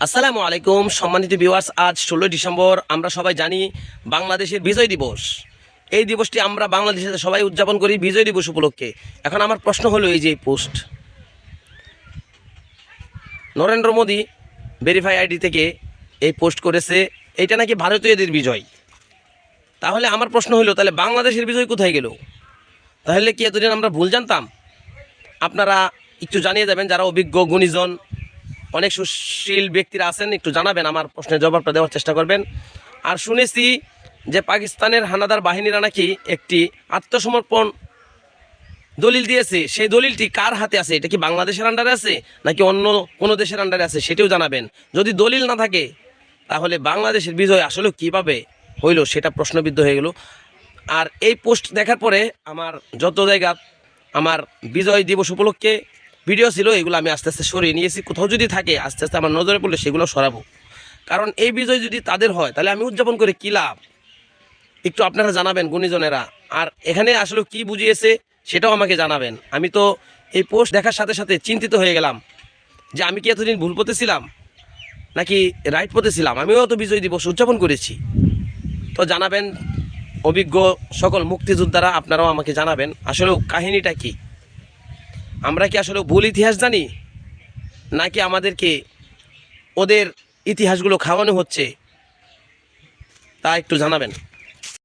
আসসালামু আলাইকুম সম্মানিত ভিউয়ার্স, আজ 16 ডিসেম্বর। আমরা সবাই জানি বাংলাদেশের বিজয় দিবস। এই দিবসটি আমরা বাংলাদেশে সবাই উদযাপন করি বিজয় দিবস উপলক্ষে। এখন আমার প্রশ্ন হলো, এই যে post Narendra Modi verify ID থেকে এই পোস্ট করেছে, এইটা নাকি ভারতীয়দের বিজয়। তাহলে আমার প্রশ্ন হলো, তাহলে বাংলাদেশের বিজয় কোথায় গেল? তাহলে কি এতদিন আমরা ভুল জানতাম? আপনারা একটু জানিয়ে যাবেন, যারা অভিজ্ঞ গুণীজন অনেক সুশীল ব্যক্তিরা আছেন, একটু জানাবেন, আমার প্রশ্নের জবাবটা দেওয়ার চেষ্টা করবেন। আর শুনেছি যে পাকিস্তানের হানাদার বাহিনীরা নাকি একটি আত্মসমর্পণ দলিল দিয়েছে। সেই দলিলটি কার হাতে আছে? এটা কি বাংলাদেশের আন্ডারে আছে নাকি অন্য কোনো দেশের আন্ডারে আছে? সেটিও জানাবেন। যদি দলিল না থাকে তাহলে বাংলাদেশের বিজয় আসলে কীভাবে হইল সেটা প্রশ্নবিদ্ধ হয়ে গেল। আর এই পোস্ট দেখার পরে আমার যত জায়গা আমার বিজয় দিবস উপলক্ষে ভিডিও ছিল, এগুলো আমি আস্তে আস্তে সরিয়ে নিয়েছি। কোথাও যদি থাকে আস্তে আস্তে আমার নজরে পড়লে সেগুলো সরাবো। কারণ এই বিজয় যদি তাদের হয় তাহলে আমি উদযাপন করে কী লাভ, একটু আপনারা জানাবেন গুণীজনেরা। আর এখানে আসলে কি বুঝিয়েছে সেটাও আমাকে জানাবেন। আমি তো এই পোস্ট দেখার সাথে সাথে চিন্তিত হয়ে গেলাম যে আমি কি এতদিন ভুল পথে ছিলাম নাকি রাইট পথে ছিলাম। আমিও তো বিজয় দিবস উদযাপন করেছি। তো জানাবেন অভিজ্ঞ সকল মুক্তিযোদ্ধারা, আপনারাও আমাকে জানাবেন আসলে কাহিনীটা কি। আমরা কি আসলে ভুল ইতিহাস জানি নাকি আমাদেরকে ওদের ইতিহাসগুলো খাওয়ানো হচ্ছে, তা একটু জানাবেন।